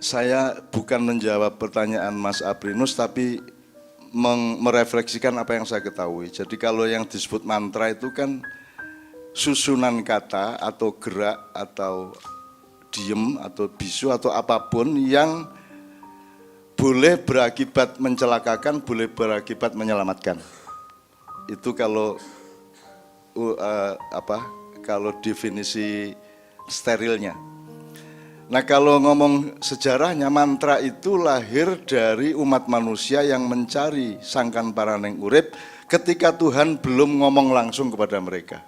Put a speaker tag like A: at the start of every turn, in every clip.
A: Saya bukan menjawab pertanyaan Mas Aprinus, tapi merefleksikan apa yang saya ketahui. Jadi kalau yang disebut mantra itu kan susunan kata atau gerak atau diem atau bisu atau apapun yang boleh berakibat mencelakakan, boleh berakibat menyelamatkan. Itu kalau kalau definisi sterilnya. Nah kalau ngomong sejarahnya, mantra itu lahir dari umat manusia yang mencari sangkan paraneng urip ketika Tuhan belum ngomong langsung kepada mereka.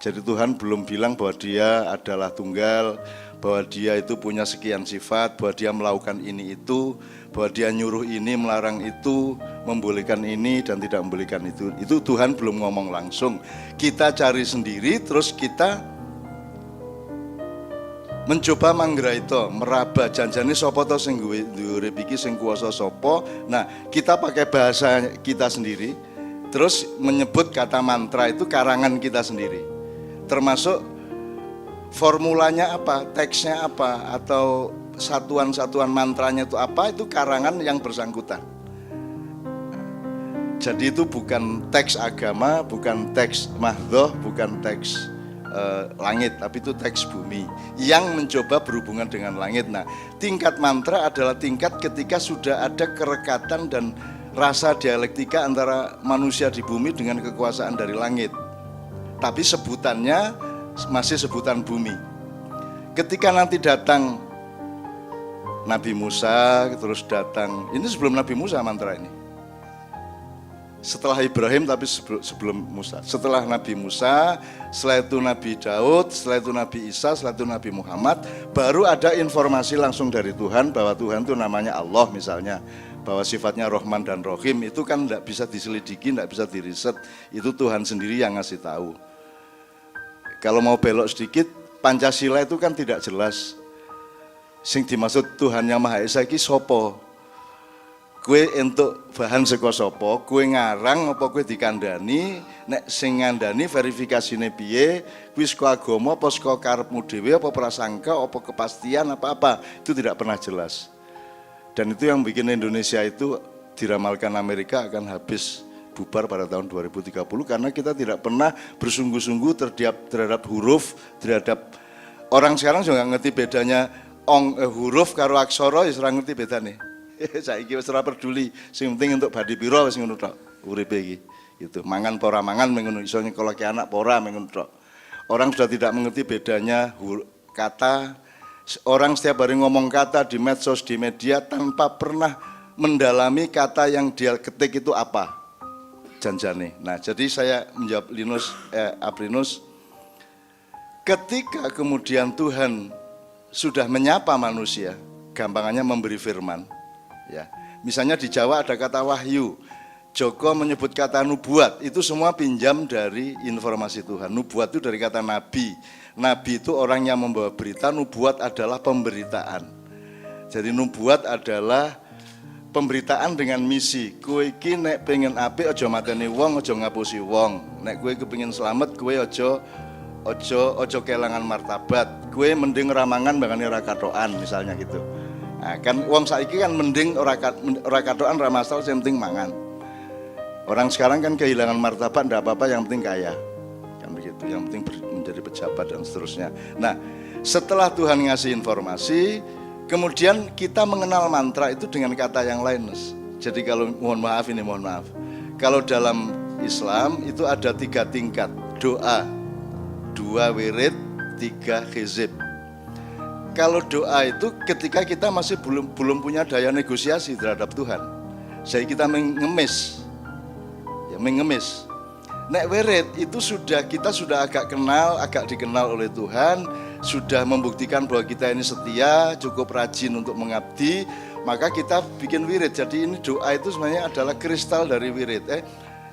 A: Jadi Tuhan belum bilang bahwa dia adalah tunggal, bahwa dia itu punya sekian sifat, bahwa dia melakukan ini itu, bahwa dia nyuruh ini, melarang itu, membolehkan ini dan tidak membolehkan itu. Itu Tuhan belum ngomong langsung. Kita cari sendiri, terus kita mencoba manggraita, meraba janjane sapa to sing duwe urip iki, sing kuwasa sapa. Nah, kita pakai bahasa kita sendiri, terus menyebut kata mantra itu karangan kita sendiri. Termasuk formulanya apa, teksnya apa, atau satuan-satuan mantranya itu apa, itu karangan yang bersangkutan. Jadi itu bukan teks agama, bukan teks mahdhoh, bukan teks langit, tapi itu teks bumi yang mencoba berhubungan dengan langit. Nah, tingkat mantra adalah tingkat ketika sudah ada kerekatan dan rasa dialektika antara manusia di bumi dengan kekuasaan dari langit. Tapi sebutannya masih sebutan bumi. Ketika nanti datang Nabi Musa, terus datang, ini sebelum Nabi Musa mantra ini. Setelah Ibrahim tapi sebelum Musa. Setelah Nabi Musa, setelah itu Nabi Daud, setelah itu Nabi Isa, setelah itu Nabi Muhammad, baru ada informasi langsung dari Tuhan bahwa Tuhan itu namanya Allah misalnya, bahwa sifatnya Rahman dan Rahim. Itu kan tidak bisa diselidiki, tidak bisa diriset, itu Tuhan sendiri yang ngasih tahu. Kalau mau belok sedikit, Pancasila itu kan tidak jelas. Sing dimaksud Tuhan yang Maha Esa iki sapa? Kue entuk bahan saka sapa, kue ngarang apa kue dikandani, nek sing ngandani verifikasine piye, kuwi saka agama apa saka karepmu dhewe apa prasangka apa kepastian apa-apa, itu tidak pernah jelas. Dan itu yang bikin Indonesia itu diramalkan Amerika akan habis bubar pada tahun 2030 karena kita tidak pernah bersungguh-sungguh terhadap huruf, terhadap orang sekarang juga ngerti bedanya huruf karo aksara, ya ora ngerti bedane. Saiki wis ora peduli, sing penting untuk badi pira wis ngono tok uripe iki. Gitu. Mangan pora mangan mengono iso nyekolake anak pora mengono tok. Orang sudah tidak mengerti bedanya kata. Orang setiap hari ngomong kata di medsos, di media tanpa pernah mendalami kata yang dia ketik itu apa janjane. Nah, jadi saya menjawab Aprinus, ketika kemudian Tuhan sudah menyapa manusia, gampangannya memberi firman. Ya, misalnya di Jawa ada kata wahyu, Joko menyebut kata nubuat, itu semua pinjam dari informasi Tuhan. Nubuat itu dari kata nabi. Nabi itu orang yang membawa berita, nubuat adalah pemberitaan. Jadi nubuat adalah pemberitaan dengan misi. Kowe iki nek pengen apik aja mateni wong, aja ngapusi wong. Nek kowe kepengin slamet, kowe aja kelangan martabat. Kowe mending ramangan bangane ora katokan misalnya gitu. Nah, kan wong saiki kan mending ora katokan ra masal sing penting mangan. Orang sekarang kan kehilangan martabat ndak apa-apa yang penting kaya. Kan begitu, yang penting menjadi pejabat dan seterusnya. Nah, setelah Tuhan ngasih informasi, kemudian kita mengenal mantra itu dengan kata yang lain, Mas. Jadi kalau mohon maaf. Kalau dalam Islam itu ada 3 tingkat doa, 2 wirid, 3 hizib. Kalau doa itu ketika kita masih belum punya daya negosiasi terhadap Tuhan, jadi kita mengemis. Nek wirid itu kita sudah agak dikenal oleh Tuhan, sudah membuktikan bahwa kita ini setia, cukup rajin untuk mengabdi, maka kita bikin wirid. Jadi ini doa itu sebenarnya adalah kristal dari wirid.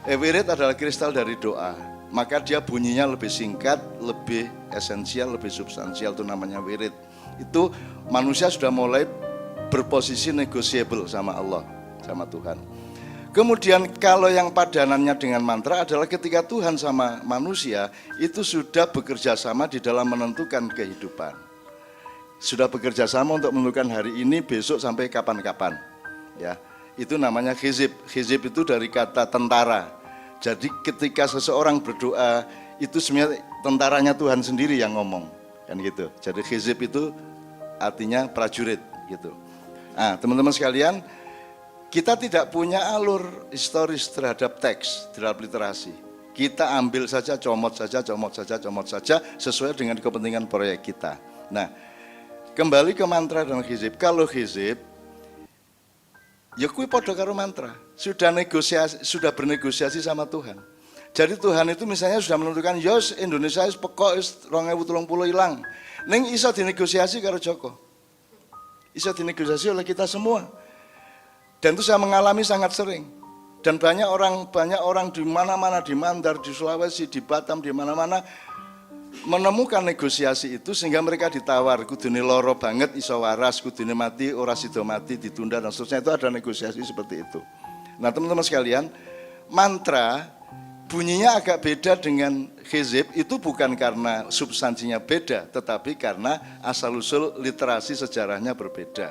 A: Wirid adalah kristal dari doa. Maka dia bunyinya lebih singkat, lebih esensial, lebih substansial, itu namanya wirid. Itu manusia sudah mulai berposisi negotiable sama Allah, sama Tuhan. Kemudian kalau yang padanannya dengan mantra adalah ketika Tuhan sama manusia itu sudah bekerja sama di dalam menentukan kehidupan. sudah bekerja sama untuk menentukan hari ini, besok sampai kapan-kapan. Ya, itu namanya hizib. Hizib itu dari kata tentara. Jadi ketika seseorang berdoa, itu sebenarnya tentaranya Tuhan sendiri yang ngomong, kan gitu. Jadi hizib itu artinya prajurit, gitu. Nah, teman-teman sekalian, kita tidak punya alur historis terhadap teks, terhadap literasi. Kita ambil saja, comot saja, sesuai dengan kepentingan proyek kita. Nah, kembali ke mantra dan hizib. Kalau hizib, ya kui podo karo mantra. Sudah bernegosiasi sama Tuhan. Jadi Tuhan itu misalnya sudah menentukan, yos Indonesia is pekok is 2030 hilang. Ning iso dinegosiasi karo Joko. Iso dinegosiasi oleh kita semua. Dan itu saya mengalami sangat sering. Dan banyak orang di mana-mana, di Mandar, di Sulawesi, di Batam, di mana-mana menemukan negosiasi itu sehingga mereka ditawar, kudune loro banget iso waras, kudune mati ora sida mati, ditunda dan seterusnya. Itu ada negosiasi seperti itu. Nah, teman-teman sekalian, mantra bunyinya agak beda dengan hizib, itu bukan karena substansinya beda, tetapi karena asal-usul literasi sejarahnya berbeda.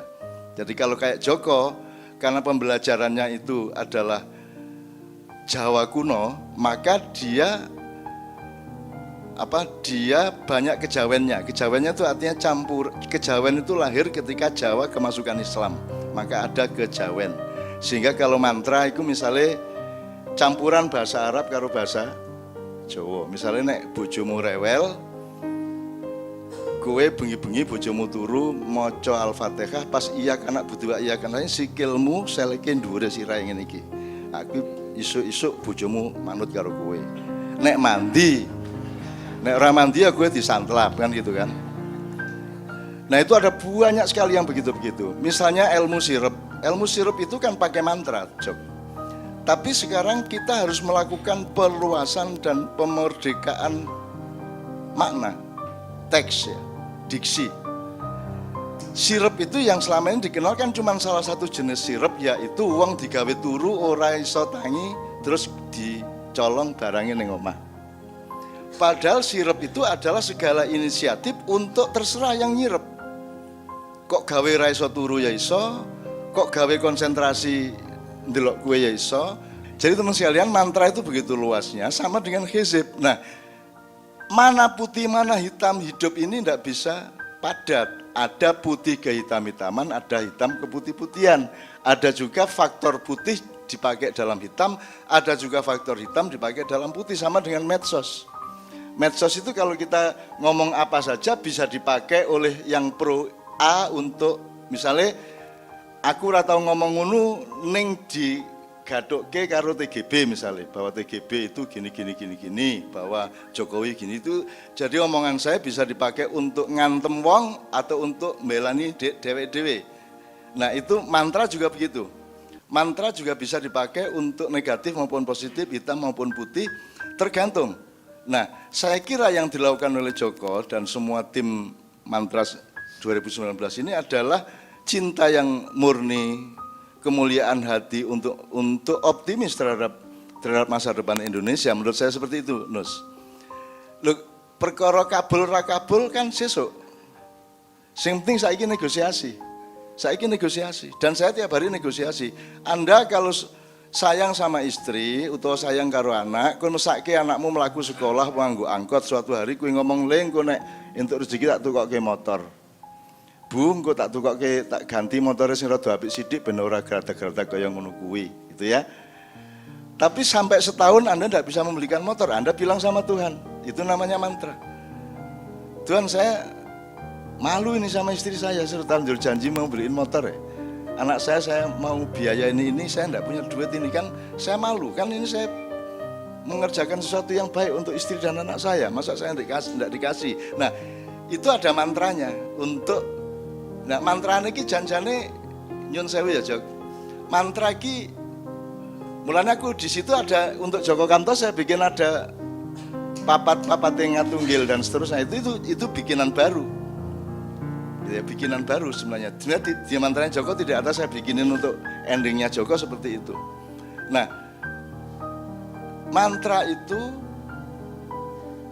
A: Jadi kalau kayak Joko, karena pembelajarannya itu adalah Jawa kuno, maka dia banyak kejawennya. Kejawennya itu artinya campur. Kejawen itu lahir ketika Jawa kemasukan Islam, maka ada kejawen. Sehingga kalau mantra itu misalnya campuran bahasa Arab karo bahasa Jawa. Misalnya nek bojomu rewel, kowe bengi-bengi bojomu turu maca Al-Fatihah, pas iya anak butuh iya kan sikilmu seleke dhuwure sirahe ngene iki. Aku isuk-isuk bojomu manut karo kowe. Nek mandi, nek ora mandi ya kowe disantlap kan gitu kan. Nah, itu ada banyak sekali yang begitu-begitu. Misalnya ilmu sirup. Ilmu sirup itu kan pakai mantra, Jok. Tapi sekarang kita harus melakukan perluasan dan pemerdekaan makna, teks ya, diksi. Sirup itu yang selama ini dikenal kan cuma salah satu jenis sirup, yaitu wong digawe turu ora iso tangi terus dicolong barangnya ning omah. Padahal sirup itu adalah segala inisiatif untuk terserah yang nyirup. Kok gawe ra iso turu ya iso, kok gawe konsentrasi ndelok kue ya iso. Jadi teman sekalian, mantra itu begitu luasnya, sama dengan hizib. Nah, mana putih mana hitam, hidup ini tidak bisa padat. Ada putih kehitam-hitaman, ada hitam keputih-putihan. Ada juga faktor putih dipakai dalam hitam, ada juga faktor hitam dipakai dalam putih, sama dengan medsos. Medsos itu kalau kita ngomong apa saja bisa dipakai oleh yang pro A untuk misalnya aku ora tau ngomong ngono ning di gadokke karo TGB misalnya, bahwa TGB itu gini, bahwa Jokowi gini itu. Jadi omongan saya bisa dipakai untuk ngantem wong atau untuk mbelani dewe-dewe. Nah, itu mantra juga begitu. Mantra juga bisa dipakai untuk negatif maupun positif, hitam maupun putih, tergantung. Nah, saya kira yang dilakukan oleh Joko dan semua tim mantra 2019 ini adalah cinta yang murni, kemuliaan hati untuk optimis terhadap masa depan Indonesia. Menurut saya seperti itu, Nus. Loh, perkara kabul ra kabul kan sesuk. Sing penting saiki negosiasi. Saiki negosiasi dan saya tiap hari negosiasi. Anda kalau sayang sama istri utawa sayang karo anak, kowe mesake anakmu mlaku sekolah nganggo angkot, suatu hari kowe ngomong, "Leng, kowe nek entuk rezeki tak tukokke motor." Bu, engko tak tukokke, tak ganti motornya sing rada apik sithik ben ora gradak-gradak kaya ngono kuwi, gitu ya. Tapi sampai setahun Anda tidak bisa membelikan motor, Anda bilang sama Tuhan, itu namanya mantra. Tuhan, saya malu ini sama istri saya, serta janji mau beliin motor ya. Anak saya mau biaya ini saya tidak punya duit ini kan, saya malu, kan ini saya mengerjakan sesuatu yang baik untuk istri dan anak saya, masa saya tidak dikasih. Nah, itu ada mantranya untuk. Nah, mantra ini janjane nyun sewu ya, Jok. Mantra ini mulanya aku di situ ada untuk Joko Kanto, saya bikin ada papat yang ngatunggil dan seterusnya. Itu bikinan baru. Ya, bikinan baru sebenarnya. Di mantranya Joko tidak ada saya bikinin untuk endingnya Joko seperti itu. Nah, mantra itu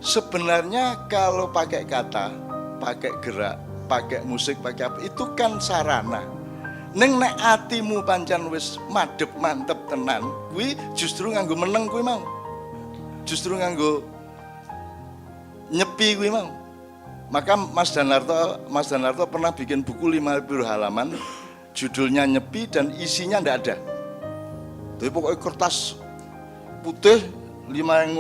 A: sebenarnya kalau pakai kata, pakai gerak, pakai musik, pakai apa, itu kan sarana. Ning nek atimu pancen wis madhep mantep tenan, kuwi justru nganggo meneng kuwi mau. Justru nganggo nyepi kuwi mau. Maka Mas Danarto pernah bikin buku 50 halaman, judulnya Nyepi dan isinya ndak ada. Tapi pokoknya kertas putih 5.000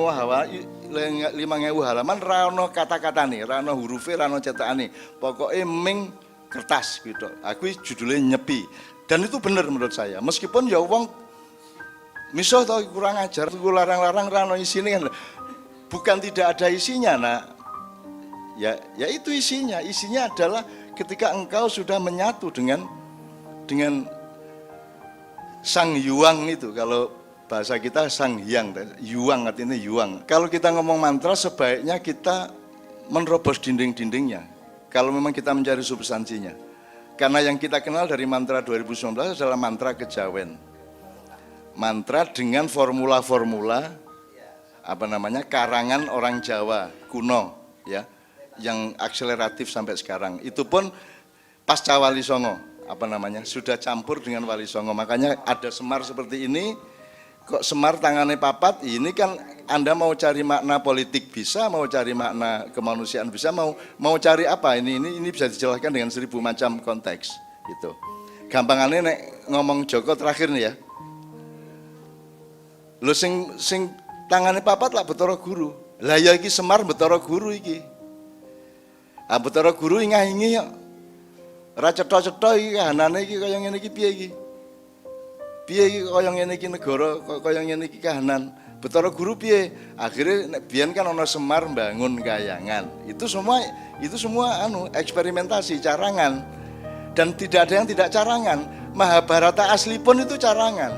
A: halaman, rano kata-kata nih, rano hurufnya, rano cetakane. Pokoknya ming kertas gitu. Aku judulnya Nyepi. Dan itu benar menurut saya. Meskipun ya wong miso tau kurang ajar, gue larang-larang rano isinya kan. Bukan tidak ada isinya, nak. Ya itu isinya. Isinya adalah ketika engkau sudah menyatu dengan Sang Hyang itu. Kalau bahasa kita Sang Hyang, Yuang artinya Yuang. Kalau kita ngomong mantra sebaiknya kita menerobos dinding-dindingnya. Kalau memang kita mencari substansinya. Karena yang kita kenal dari mantra 2019 adalah mantra kejawen. Mantra dengan formula-formula karangan orang Jawa kuno ya, yang akseleratif sampai sekarang. Itu pun pasca Wali Songo sudah campur dengan Wali Songo. Makanya ada Semar seperti ini. Kok Semar tangannya papat? Ini kan Anda mau cari makna politik bisa, mau cari makna kemanusiaan bisa, mau cari apa? Ini bisa dijelaskan dengan 1000 macam konteks gitu. Gampangannya nek ngomong Joko terakhir nih ya. Lho sing tangannya papat lah Betara Guru. Lah ya iki Semar Betara Guru iki. Ah Betara Guru ingah-ingi ya. Ora cetha-cetha iki kahanane iki kaya ngene iki piye iki? Piye iki kaya ngene iki negara kaya ngene iki kahanan. Betara Guru piye? Akhirnya nek biyen kan ana Semar bangun kayangan. Itu semua eksperimentasi, carangan. Dan tidak ada yang tidak carangan. Mahabharata asli pun itu carangan.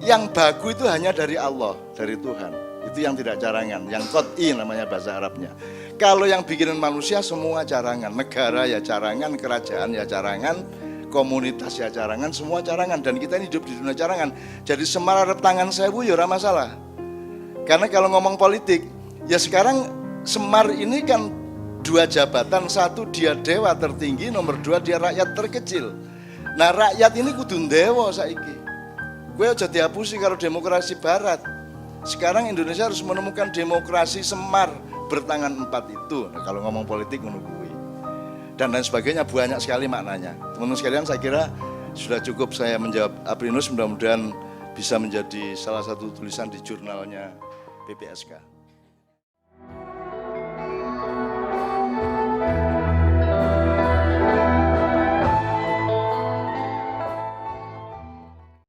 A: Yang baku itu hanya dari Allah, dari Tuhan. Itu yang tidak carangan, yang qot'i namanya bahasa Arabnya. Kalau yang bikinan manusia semua carangan, negara ya carangan, kerajaan ya carangan, komunitas ya carangan, semua carangan. Dan kita ini hidup di dunia carangan. Jadi Semar arep tangan sewu ya ora masalah. Karena kalau ngomong politik, ya sekarang Semar ini kan 2 jabatan, 1 dia dewa tertinggi, nomor 2 dia rakyat terkecil. Nah rakyat ini kudu ndewa saiki. Gue aja dihapusi kalau demokrasi barat. Sekarang Indonesia harus menemukan demokrasi Semar bertangan 4 itu. Nah, kalau ngomong politik menunggui. Dan lain sebagainya banyak sekali maknanya. Teman-teman sekalian saya kira sudah cukup saya menjawab Aprinus, mudah-mudahan bisa menjadi salah satu tulisan di jurnalnya PPSK.